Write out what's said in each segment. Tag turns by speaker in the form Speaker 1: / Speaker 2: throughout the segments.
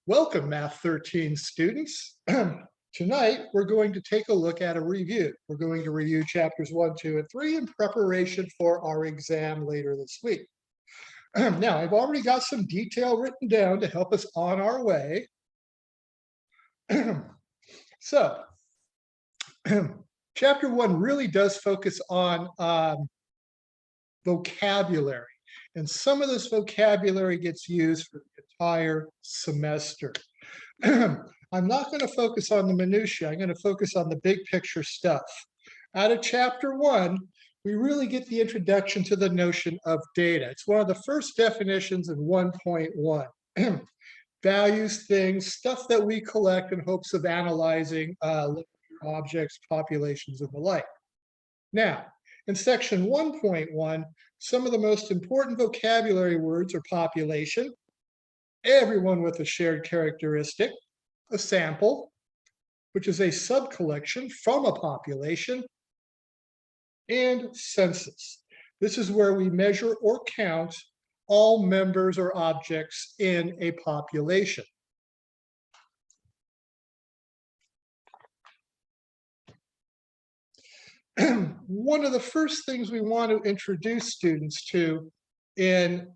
Speaker 1: Welcome, Math 13 students. Tonight, we're going to take a look at a review. We're going to review chapters 1, 2, and 3 in preparation for our exam later this week. Now, I've already got some detail written down to help us on our way. So, chapter 1 really does focus on vocabulary. And some of this vocabulary gets used for the entire semester. I'm not going to focus on the minutiae. I'm going to focus on the big picture stuff. Out of chapter 1, we really get the introduction to the notion of data. It's one of the first definitions in 1.1. Values, things, stuff that we collect in hopes of analyzing objects, populations, and the like. Now, in section 1.1, some of the most important vocabulary words are population, everyone with a shared characteristic, a sample, which is a subcollection from a population, and census. This is where we measure or count all members or objects in a population. One of the first things we want to introduce students to and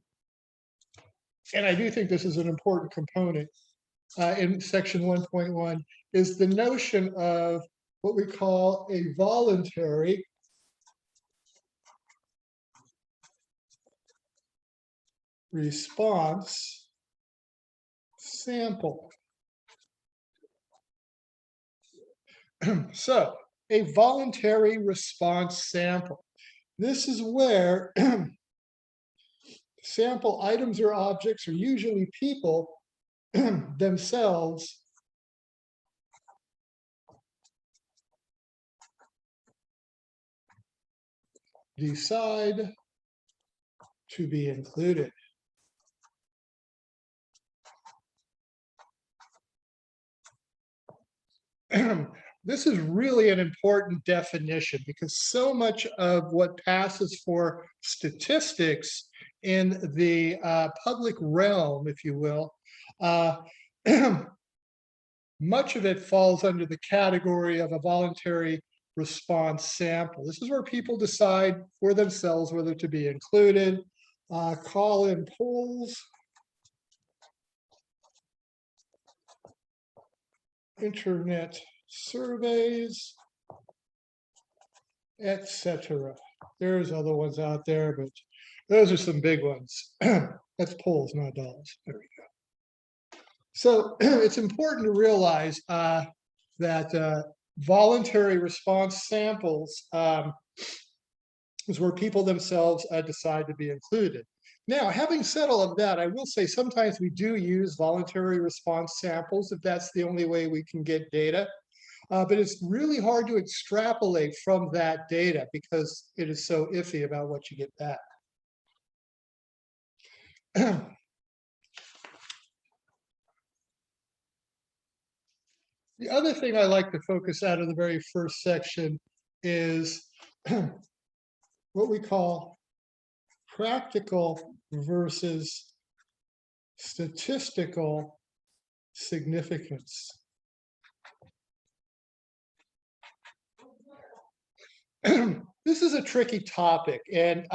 Speaker 1: I do think this is an important component in section 1.1, is the notion of what we call a voluntary response sample. So, a voluntary response sample. This is where sample items or objects are usually people themselves decide to be included. This is really an important definition because so much of what passes for statistics in the public realm, if you will, much of it falls under the category of a voluntary response sample. This is where people decide for themselves whether to be included, call in polls, internet surveys, etc. There's other ones out there, but those are some big ones. That's polls, not dollars. There we go. So it's important to realize that voluntary response samples is where people themselves decide to be included. Now, having said all of that, I will say sometimes we do use voluntary response samples if that's the only way we can get data. But it's really hard to extrapolate from that data because it is so iffy about what you get back. The other thing I like to focus out of the very first section is what we call practical versus statistical significance. This is a tricky topic, and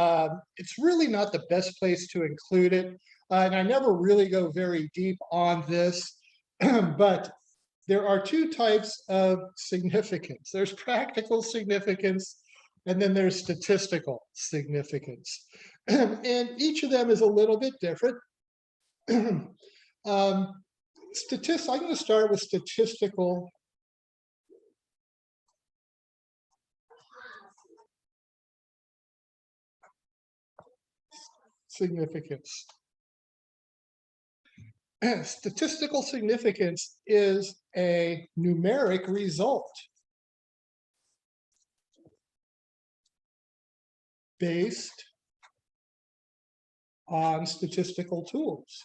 Speaker 1: it's really not the best place to include it. And I never really go very deep on this, but there are two types of significance. There's practical significance, and then there's statistical significance. And each of them is a little bit different. I'm going to start with statistical significance. Statistical significance is a numeric result based on statistical tools.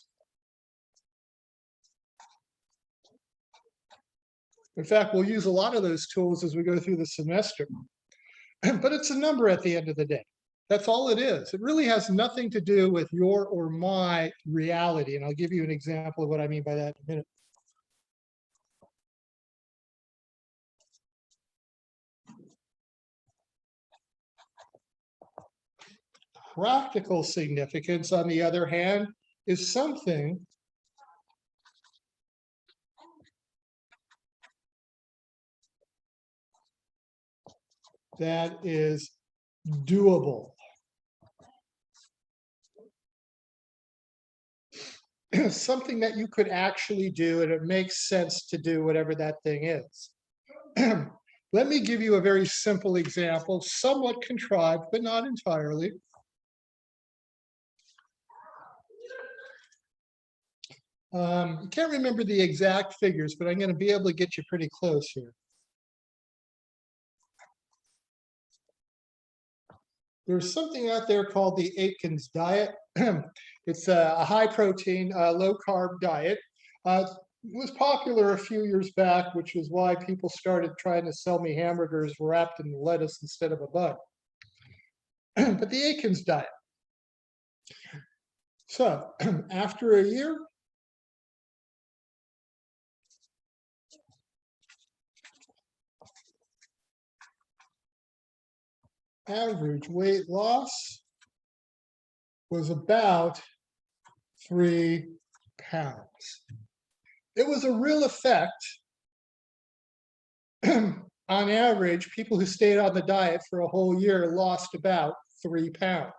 Speaker 1: In fact, we'll use a lot of those tools as we go through the semester, but it's a number at the end of the day. That's all it is. It really has nothing to do with your or my reality. And I'll give you an example of what I mean by that in a minute. Practical significance, on the other hand, is something that is doable. Something that you could actually do, and it makes sense to do whatever that thing is. Let me give you a very simple example, somewhat contrived, but not entirely. I can't remember the exact figures, but I'm going to be able to get you pretty close here. There's something out there called the Aitkins Diet. It's a high protein, low carb diet. It was popular a few years back, which is why people started trying to sell me hamburgers wrapped in lettuce instead of a bun. But the Aitkins Diet. So after a year, average weight loss was about 3 pounds. It was a real effect. On average, people who stayed on the diet for a whole year lost about 3 pounds.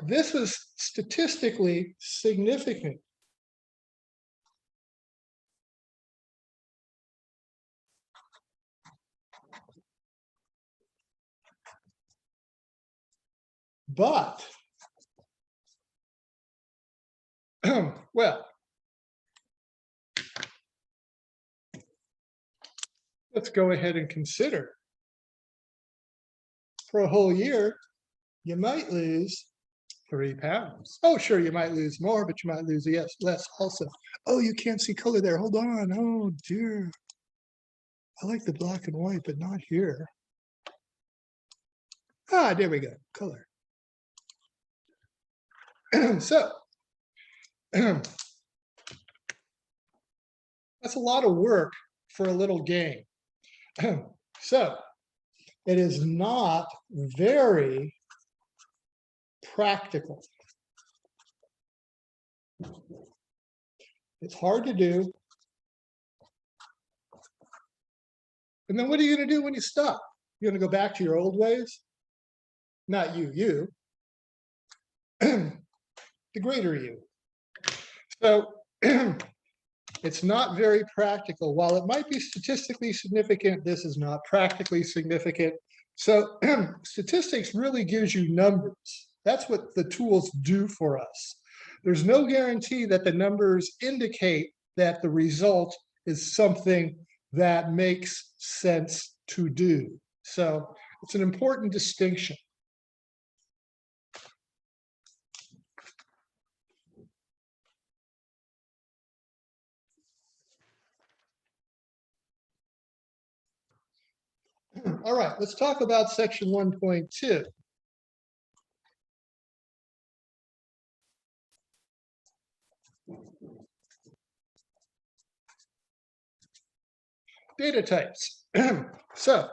Speaker 1: This was statistically significant. But, well, let's go ahead and consider. For a whole year, you might lose 3 pounds. Oh, sure, you might lose more, but you might lose less also. Oh, you can't see color there. Hold on. Oh, dear. I like the black and white, but not here. Ah, there we go. Color. So, that's a lot of work for a little gain. So, it is not very practical. It's hard to do. And then what are you going to do when you stop? You're going to go back to your old ways? Not you. The greater you. So it's not very practical. While it might be statistically significant, this is not practically significant. So statistics really gives you numbers. That's what the tools do for us. There's no guarantee that the numbers indicate that the result is something that makes sense to do. So it's an important distinction. All right, let's talk about section 1.2. Data types. So,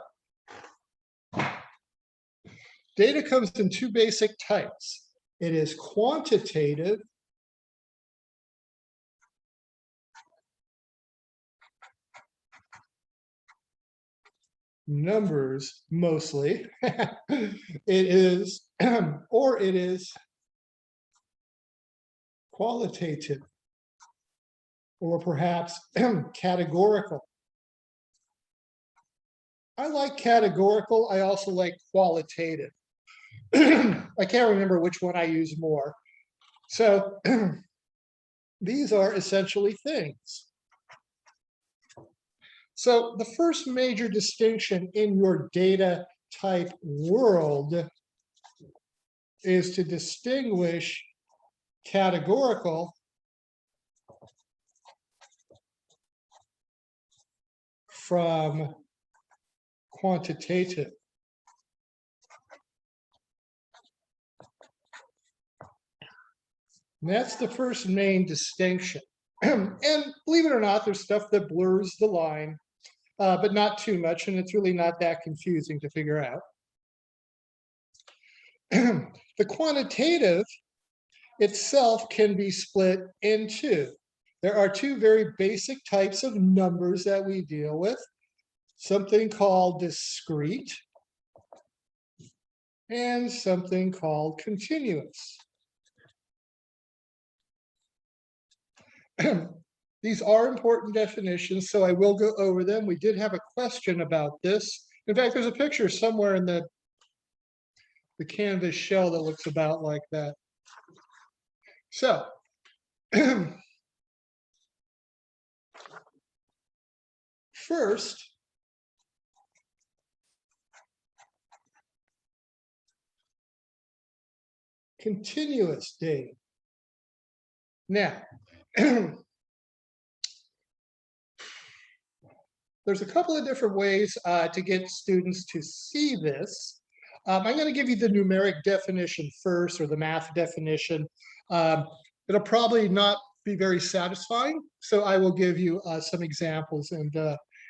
Speaker 1: data comes in two basic types. It is quantitative numbers mostly. It is, or it is qualitative, or perhaps categorical. I like categorical. I also like qualitative. I can't remember which one I use more. So these are essentially things. So the first major distinction in your data type world is to distinguish categorical from quantitative. And that's the first main distinction. And believe it or not, there's stuff that blurs the line, but not too much, and it's really not that confusing to figure out. The quantitative itself can be split in two. There are two very basic types of numbers that we deal with, something called discrete and something called continuous. These are important definitions, so I will go over them. We did have a question about this. In fact, there's a picture somewhere in the Canvas shell that looks about like that. So, first, continuous data. Now, there's a couple of different ways to get students to see this. I'm going to give you the numeric definition first, or the math definition. It'll probably not be very satisfying, so I will give you some examples, and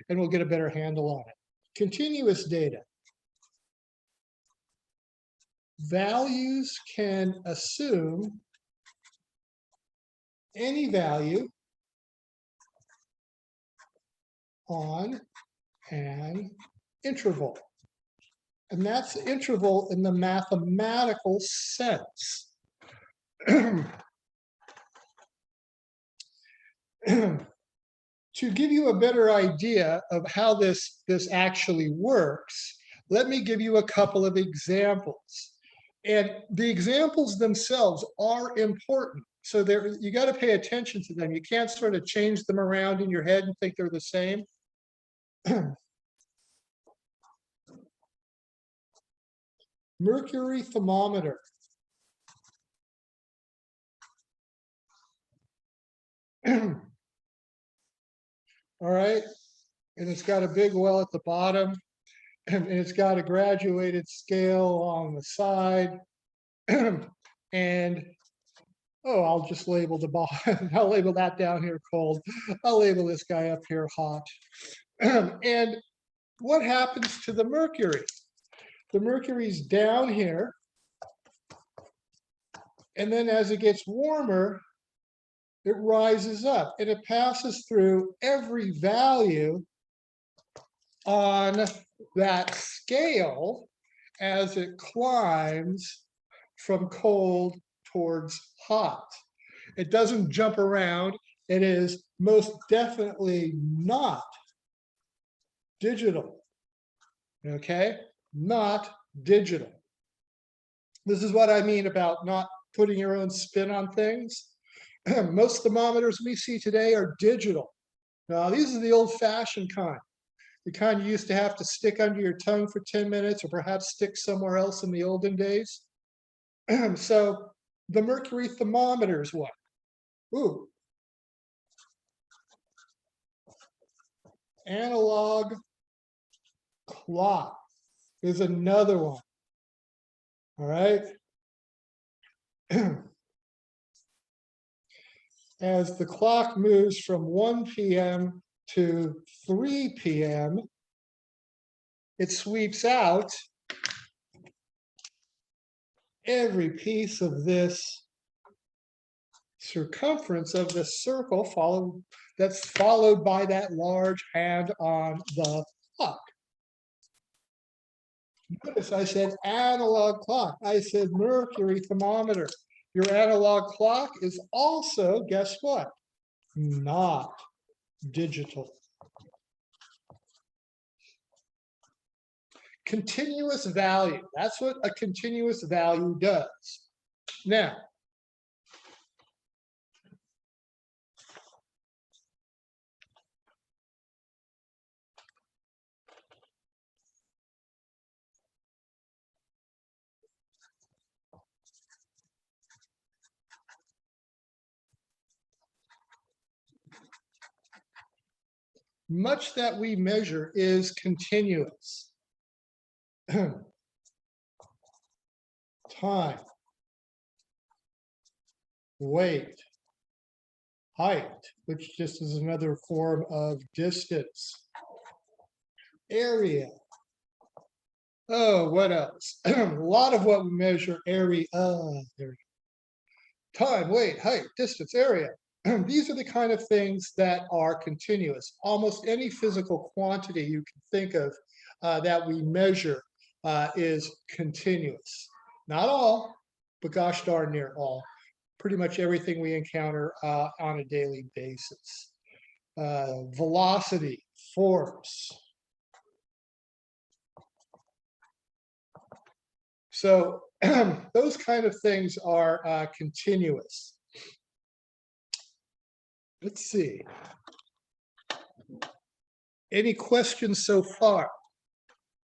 Speaker 1: we'll get a better handle on it. Continuous data. Values can assume any value on an interval. And that's interval in the mathematical sense. To give you a better idea of how this actually works, let me give you a couple of examples. And the examples themselves are important. So you got to pay attention to them. You can't sort of change them around in your head and think they're the same. Mercury thermometer. All right, and it's got a big well at the bottom, and it's got a graduated scale on the side. And I'll just label the bottom. I'll label that down here cold. I'll label this guy up here hot. And what happens to the mercury? The mercury's down here, and then as it gets warmer, it rises up, and it passes through every value on that scale as it climbs from cold towards hot. It doesn't jump around. It is most definitely not digital. Okay? Not digital. This is what I mean about not putting your own spin on things. Most thermometers we see today are digital. Now, these are the old-fashioned kind. The kind you used to have to stick under your tongue for 10 minutes, or perhaps stick somewhere else in the olden days. So the mercury thermometer is what? Ooh. Analog clock is another one. All right. As the clock moves from 1 p.m. to 3 p.m., it sweeps out every piece of this circumference of the circle that's followed by that large hand on the clock. Notice I said analog clock. I said mercury thermometer. Your analog clock is also, guess what? Not digital. Continuous value. That's what a continuous value does. Now, much that we measure is continuous. Time, weight, height, which just is another form of distance, area. Oh, what else? A lot of what we measure, area, time, weight, height, distance, area. These are the kind of things that are continuous. Almost any physical quantity you can think of that we measure is continuous. Not all, but gosh darn near all. Pretty much everything we encounter on a daily basis. Velocity, force. So those kind of things are continuous. Let's see. Any questions so far?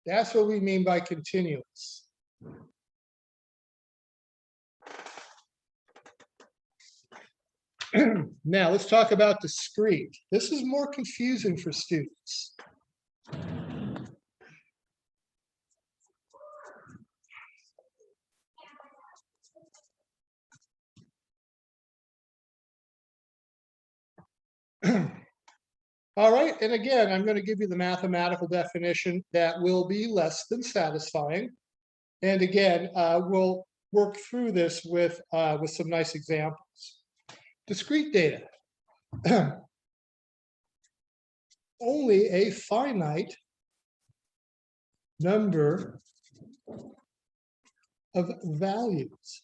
Speaker 1: That's what we mean by continuous. Now let's talk about discrete. This is more confusing for students. All right, and again, I'm going to give you the mathematical definition that will be less than satisfying. And again, we'll work through this with some nice examples. Discrete data. Only a finite number of values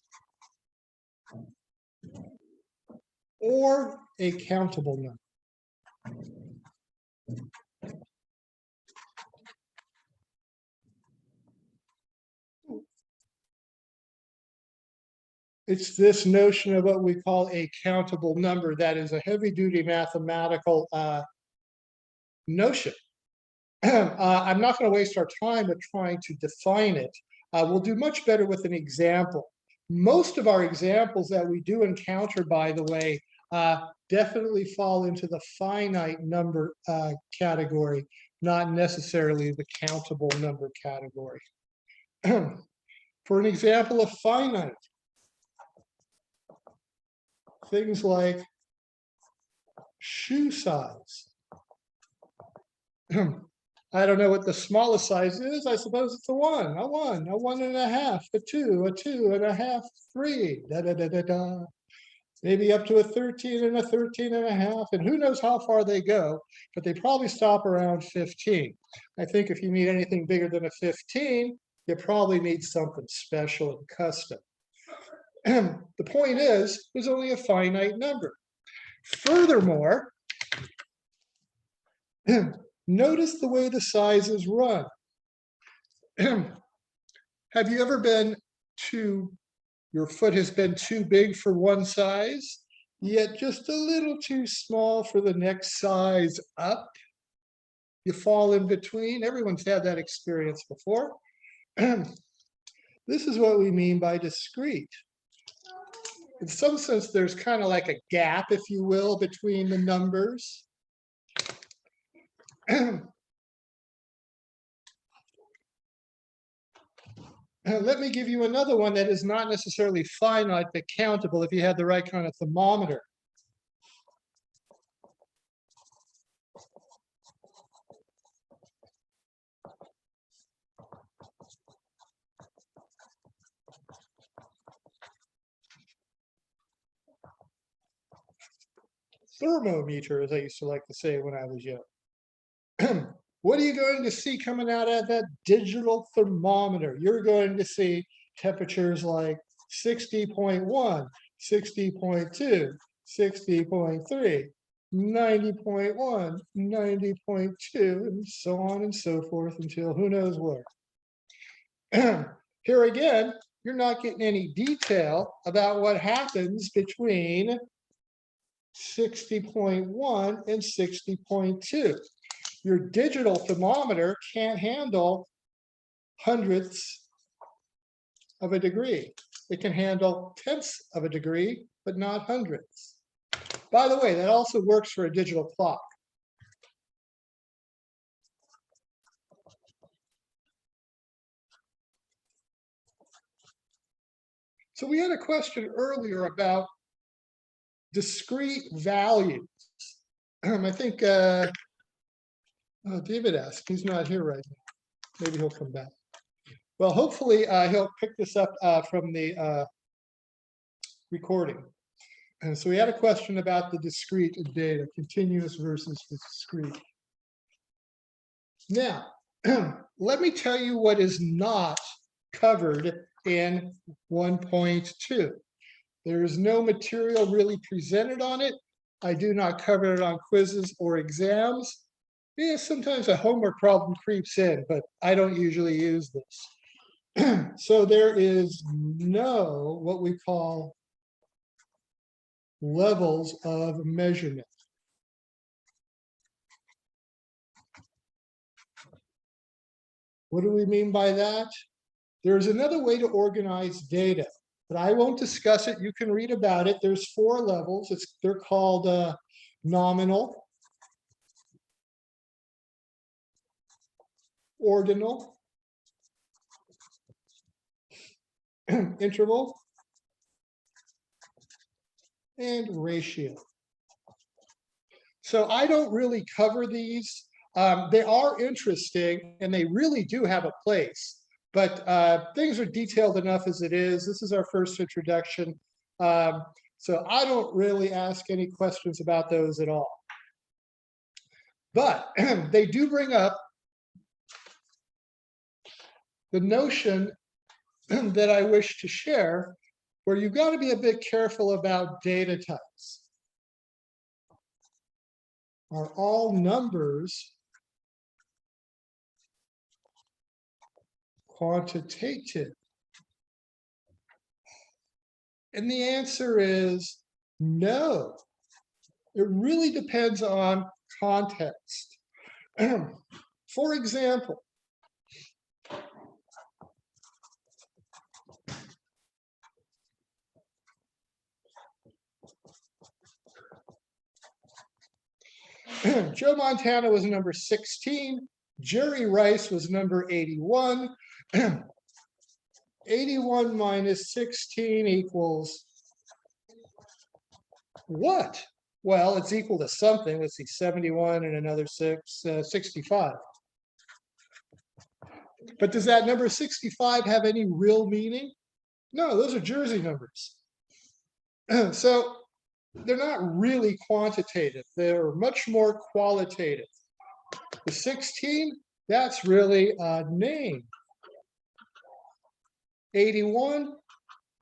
Speaker 1: or a countable number. It's this notion of what we call a countable number that is a heavy-duty mathematical notion. I'm not going to waste our time with trying to define it. We'll do much better with an example. Most of our examples that we do encounter, by the way, definitely fall into the finite number category, not necessarily the countable number category. For an example of finite, things like shoe size. I don't know what the smallest size is. I suppose it's a 1, a 1, a 1.5, a 2, a 2.5, 3, da da da da da. Maybe up to a 13 and a 13.5, and who knows how far they go, but they probably stop around 15. I think if you need anything bigger than a 15, you probably need something special and custom. The point is, there's only a finite number. Furthermore, notice the way the sizes run. Have you ever been your foot has been too big for one size, yet just a little too small for the next size up? You fall in between. Everyone's had that experience before. This is what we mean by discrete. In some sense, there's kind of like a gap, if you will, between the numbers. Let me give you another one that is not necessarily finite, but countable if you had the right kind of thermometer. Thermometer, as I used to like to say when I was young. What are you going to see coming out of that digital thermometer? You're going to see temperatures like 60.1, 60.2, 60.3, 90.1, 90.2, and so on and so forth until who knows where. Here again, you're not getting any detail about what happens between 60.1 and 60.2. Your digital thermometer can't handle hundredths of a degree. It can handle tenths of a degree, but not hundredths. By the way, that also works for a digital clock. So we had a question earlier about discrete values. I think David asked, he's not here right now. Maybe he'll come back. Well, hopefully he'll pick this up from the recording. And so we had a question about the discrete data, continuous versus discrete. Now, let me tell you what is not covered in 1.2. There is no material really presented on it. I do not cover it on quizzes or exams. Yeah, sometimes a homework problem creeps in, but I don't usually use this. So there is no what we call levels of measurement. What do we mean by that? There's another way to organize data, but I won't discuss it. You can read about it. There's 4 levels. They're called nominal, ordinal, interval, and ratio. So I don't really cover these. They are interesting and they really do have a place, but things are detailed enough as it is. This is our first introduction. So I don't really ask any questions about those at all. But they do bring up the notion that I wish to share, where you've got to be a bit careful about data types. Are all numbers quantitative? And the answer is no. It really depends on context. For example, Joe Montana was number 16. Jerry Rice was number 81. 81 minus 16 equals what? Well, it's equal to something. Let's see, 71 and another 65. But does that number 65 have any real meaning? No, those are Jersey numbers. So they're not really quantitative. They're much more qualitative. The 16, that's really a name. 81,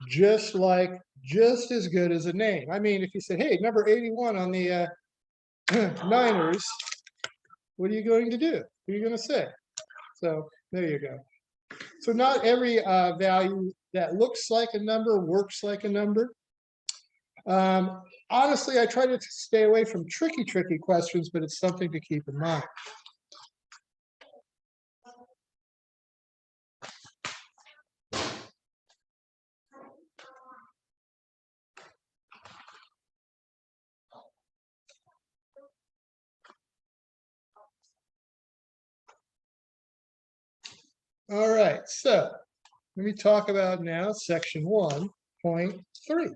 Speaker 1: just as good as a name. I mean, if you say, hey, number 81 on the Niners, what are you going to do? What are you going to say? So there you go. So not every value that looks like a number works like a number. Honestly, I try to stay away from tricky questions, but it's something to keep in mind. All right, so let me talk about now section 1.3.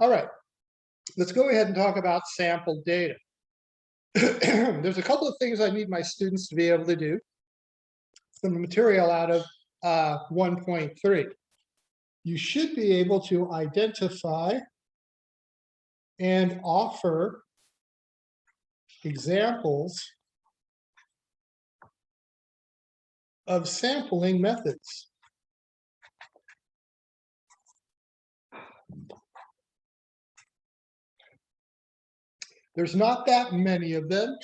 Speaker 1: All right, let's go ahead and talk about sample data. There's a couple of things I need my students to be able to do from the material out of 1.3. You should be able to identify and offer examples of sampling methods. There's not that many of them.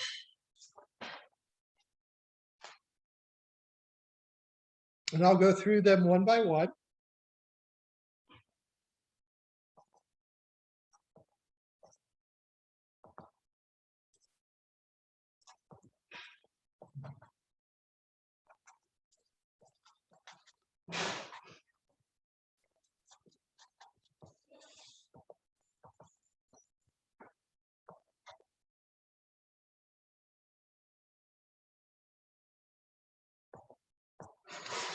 Speaker 1: And I'll go through them one by one.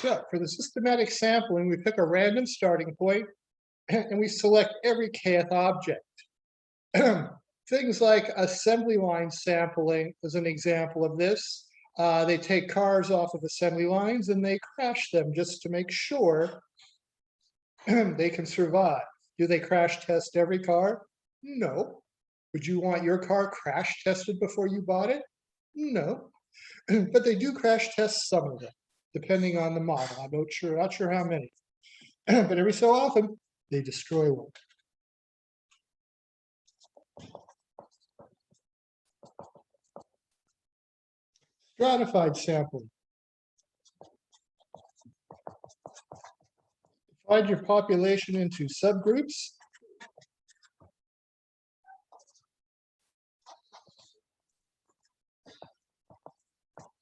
Speaker 1: So for the systematic sampling, we pick a random starting point and we select every kth object. Things like assembly line sampling is an example of this. They take cars off of assembly lines and they crash them just to make sure they can survive. Do they crash test every car? No. Would you want your car crash tested before you bought it? No. But they do crash test some of them, depending on the model. I'm not sure how many. But every so often, they destroy one. Stratified sampling. Divide your population into subgroups.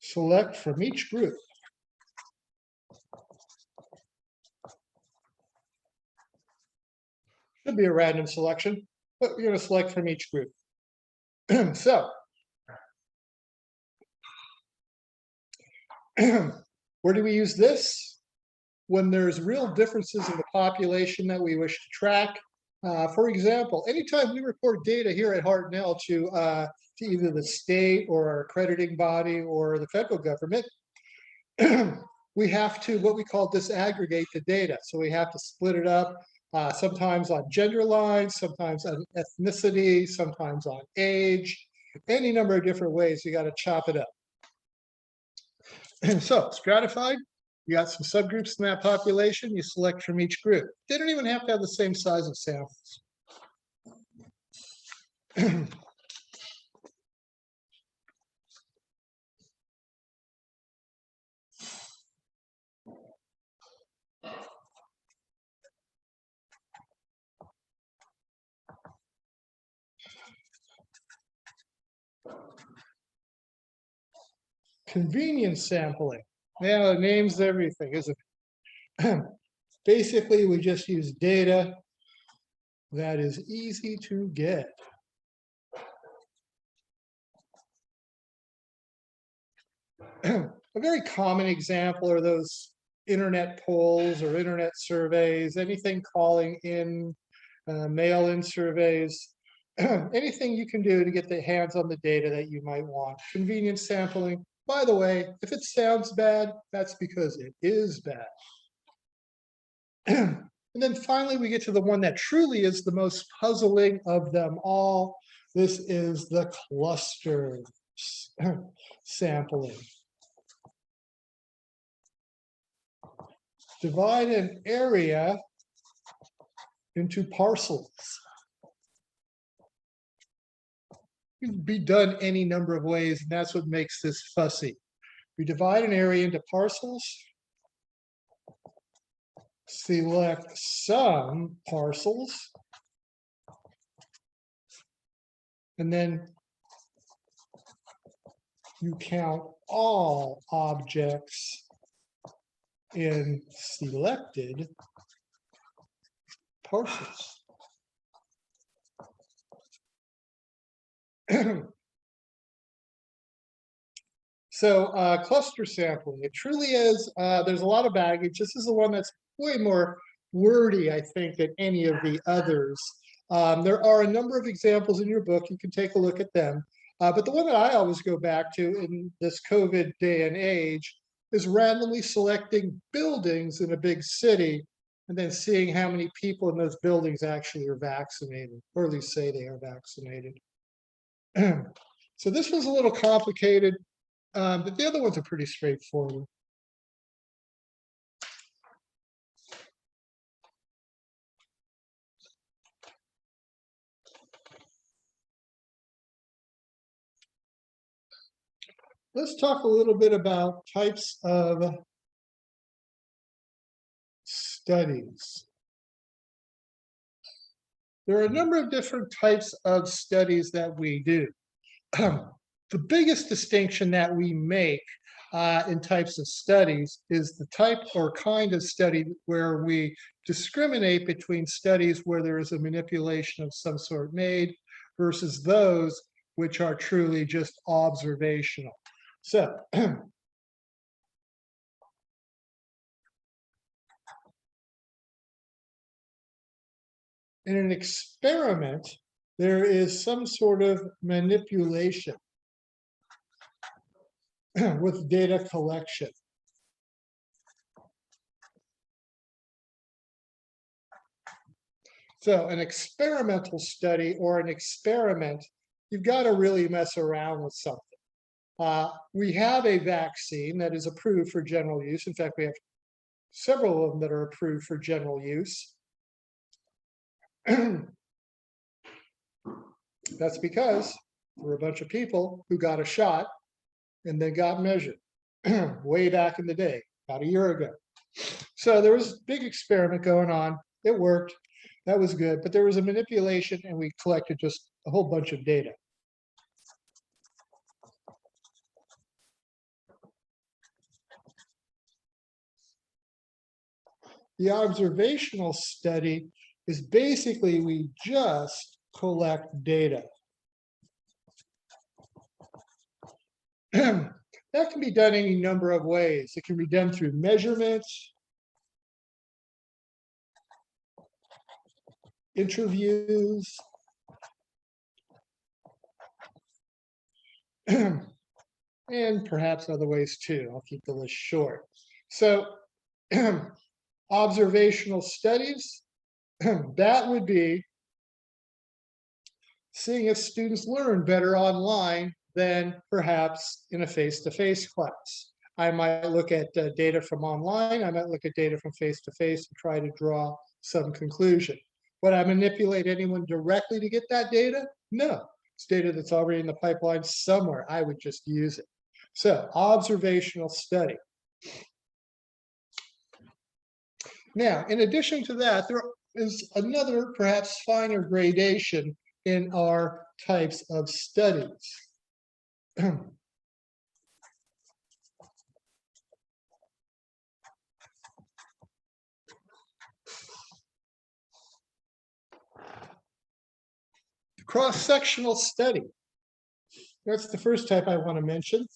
Speaker 1: Select from each group. Should be a random selection, but we're going to select from each group. So, where do we use this? When there's real differences in the population that we wish to track. For example, anytime we report data here at Hartnell to either the state or our accrediting body or the federal government, we have to what we call disaggregate the data. So we have to split it up, sometimes on gender lines, sometimes on ethnicity, sometimes on age, any number of different ways. You got to chop it up. And so stratified, you got some subgroups in that population, you select from each group. They don't even have to have the same size of samples. Convenience sampling. Yeah, it names everything, isn't it? Basically, we just use data that is easy to get. A very common example are those internet polls or internet surveys, anything calling in, mail-in surveys, anything you can do to get the hands on the data that you might want. Convenience sampling. By the way, if it sounds bad, that's because it is bad. And then finally, we get to the one that truly is the most puzzling of them all. This is the cluster sampling. Divide an area into parcels. It can be done any number of ways, and that's what makes this fussy. We divide an area into parcels, select some parcels, and then you count all objects in selected parcels. So cluster sampling, it truly is, there's a lot of baggage. This is the one that's way more wordy, I think, than any of the others. There are a number of examples in your book. You can take a look at them. But the one that I always go back to in this COVID day and age is randomly selecting buildings in a big city and then seeing how many people in those buildings actually are vaccinated, or at least say they are vaccinated. So this was a little complicated, but the other ones are pretty straightforward. Let's talk a little bit about types of studies. There are a number of different types of studies that we do. The biggest distinction that we make in types of studies is the type or kind of study where we discriminate between studies where there is a manipulation of some sort made versus those which are truly just observational. So In an experiment, there is some sort of manipulation with data collection. So an experimental study or an experiment, you've got to really mess around with something. We have a vaccine that is approved for general use. In fact, we have several of them that are approved for general use. That's because there were a bunch of people who got a shot and then got measured way back in the day, about a year ago. So there was a big experiment going on. It worked. That was good. But there was a manipulation and we collected just a whole bunch of data. The observational study is basically we just collect data. That can be done any number of ways. It can be done through measurements, interviews, and perhaps other ways too. I'll keep the list short. So observational studies, that would be seeing if students learn better online than perhaps in a face-to-face class. I might look at data from online, I might look at data from face-to-face and try to draw some conclusion. Would I manipulate anyone directly to get that data? No, it's data that's already in the pipeline somewhere. I would just use it. So observational study. Now, in addition to that, there is another perhaps finer gradation in our types of studies. Cross-sectional study. That's the first type I want to mention.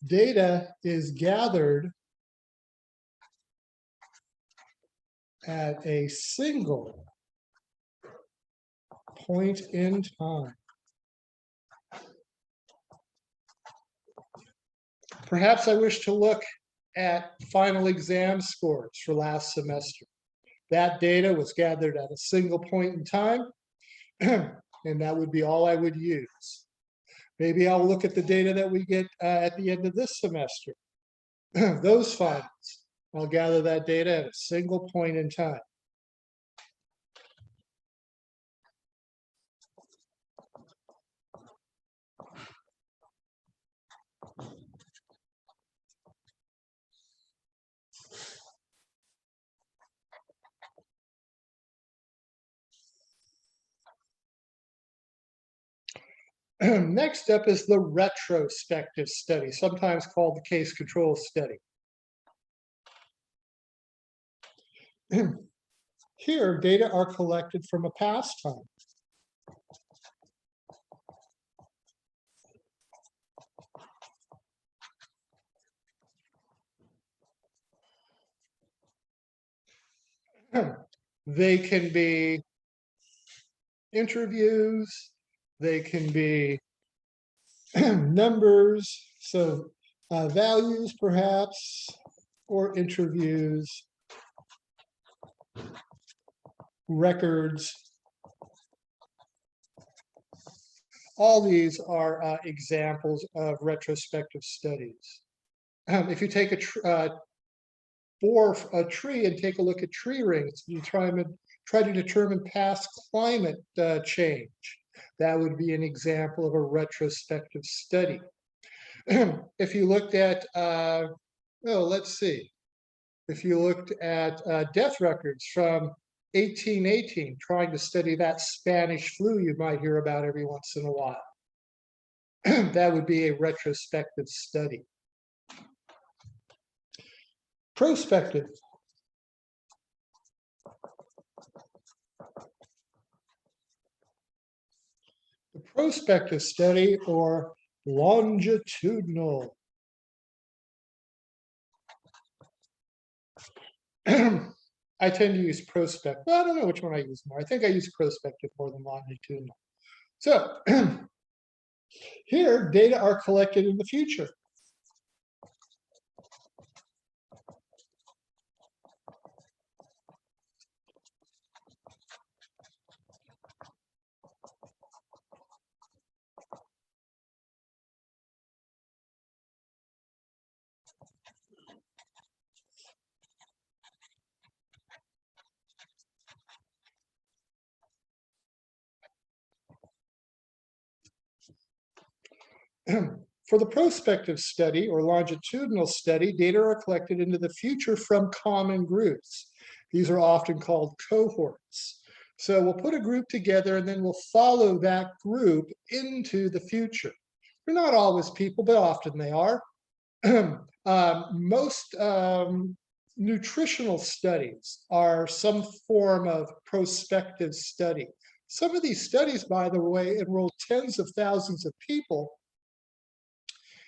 Speaker 1: Data is gathered at a single point in time. Perhaps I wish to look at final exam scores for last semester. That data was gathered at a single point in time, and that would be all I would use. Maybe I'll look at the data that we get at the end of this semester. Those finals, I'll gather that data at a single point in time. Next up is the retrospective study, sometimes called the case control study. Here, data are collected from a past time. They can be interviews, they can be numbers, so values perhaps, or interviews, records. All these are examples of retrospective studies. If you take for a tree and take a look at tree rings, you try to determine past climate change. That would be an example of a retrospective study. If you looked at, let's see, if you looked at death records from 1818, trying to study that Spanish flu you might hear about every once in a while, that would be a retrospective study. Prospective. The prospective study, or longitudinal. I tend to use prospect. Well, I don't know which one I use more. I think I use prospective more than longitudinal. So here, data are collected in the future. For the prospective study or longitudinal study, data are collected into the future from common groups. These are often called cohorts. So we'll put a group together and then we'll follow that group into the future. They're not always people, but often they are. Most nutritional studies are some form of prospective study. Some of these studies, by the way, enroll tens of thousands of people,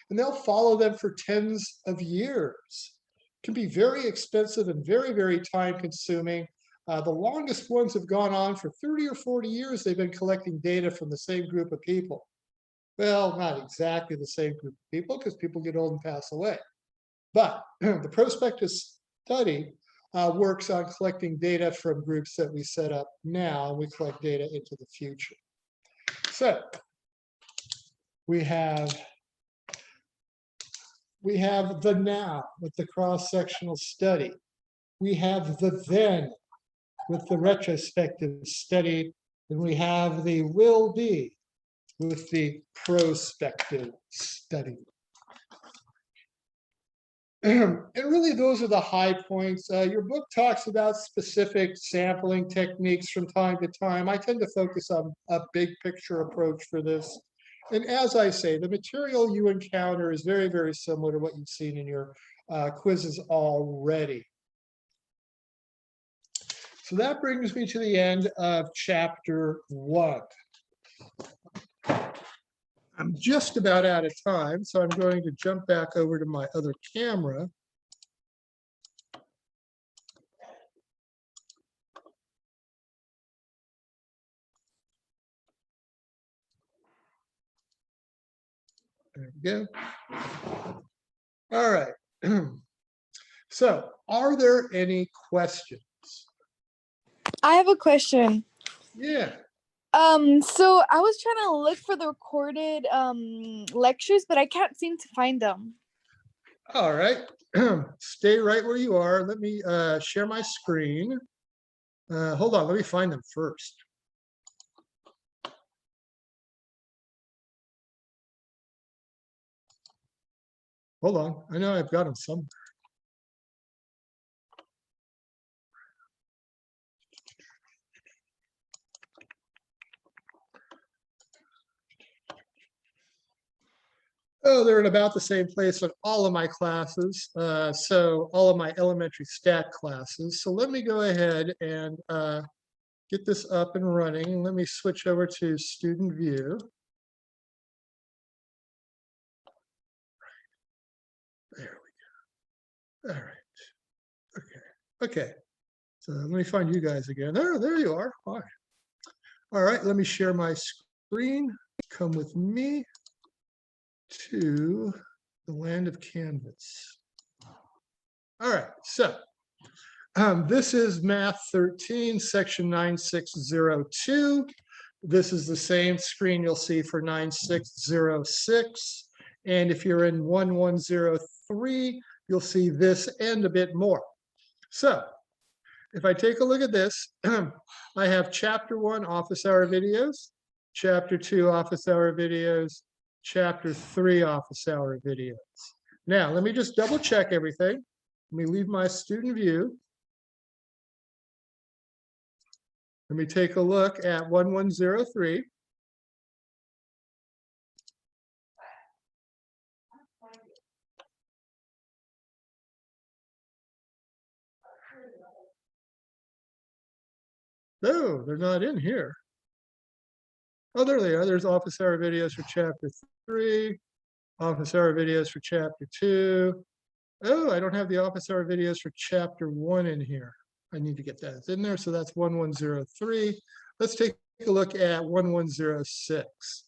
Speaker 1: and they'll follow them for tens of years. It can be very expensive and very, very time consuming. The longest ones have gone on for 30 or 40 years. They've been collecting data from the same group of people. Well, not exactly the same group of people because people get old and pass away. But the prospective study works on collecting data from groups that we set up now. We collect data into the future. So we have the now with the cross-sectional study. We have the then with the retrospective study, and we have the will be with the prospective study. And really, those are the high points. Your book talks about specific sampling techniques from time to time. I tend to focus on a big picture approach for this. And as I say, the material you encounter is very, very similar to what you've seen in your quizzes already. So that brings me to the end of chapter 1. I'm just about out of time, so I'm going to jump back over to my other camera. There we go. All right. So, are there any questions?
Speaker 2: I have a question.
Speaker 1: Yeah.
Speaker 2: So I was trying to look for the recorded lectures, but I can't seem to find them.
Speaker 1: All right. Stay right where you are. Let me share my screen. Hold on, let me find them first. Hold on, I know I've got them somewhere. Oh, they're in about the same place in all of my classes. So all of my elementary stat classes. So let me go ahead and get this up and running. Let me switch over to student view. There we go. All right. Okay. Okay. So let me find you guys again. There you are. Hi. All right. Let me share my screen. Come with me to the land of Canvas. All right. So this is Math 13, section 9602. This is the same screen you'll see for 9606. And if you're in 1103, you'll see this and a bit more. So if I take a look at this, I have chapter 1 office hour videos, chapter 2 office hour videos, chapter 3 office hour videos. Now, let me just double check everything. Let me leave my student view. Let me take a look at 1103. No, they're not in here. Oh, there they are. There's office hour videos for chapter 3, office hour videos for chapter 2. Oh, I don't have the office hour videos for chapter 1 in here. I need to get that in there. So that's 1103. Let's take a look at 1106.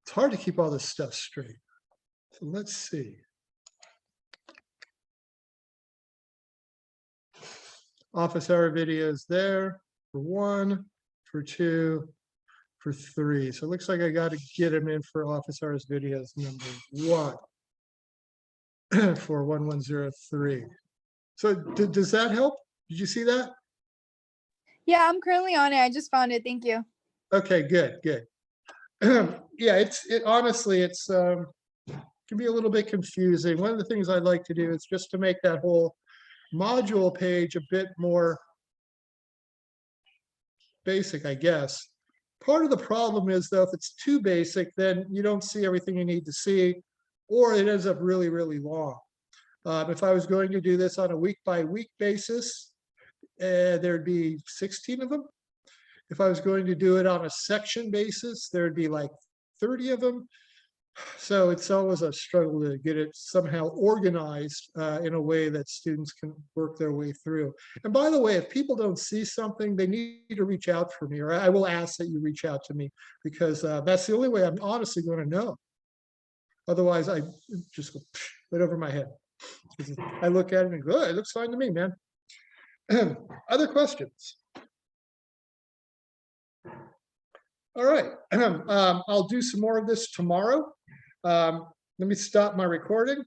Speaker 1: It's hard to keep all this stuff straight. So let's see. Office hour videos there for 1, for 2, for 3. So it looks like I got to get them in for office hours videos number 1 for 1103. So does that help? Did you see that?
Speaker 2: Yeah, I'm currently on it. I just found it. Thank you.
Speaker 1: Okay, good. Yeah, honestly, it's can be a little bit confusing. One of the things I'd like to do is just to make that whole module page a bit more basic, I guess. Part of the problem is, though, if it's too basic, then you don't see everything you need to see, or it ends up really, really long. If I was going to do this on a week-by-week basis, there'd be 16 of them. If I was going to do it on a section basis, there'd be like 30 of them. So it's always a struggle to get it somehow organized in a way that students can work their way through. And by the way, if people don't see something, they need to reach out for me, or I will ask that you reach out to me, because that's the only way I'm honestly going to know. Otherwise, I just go right over my head. I look at it and go, oh, it looks fine to me, man. Other questions? All right, I'll do some more of this tomorrow. Let me stop my recording.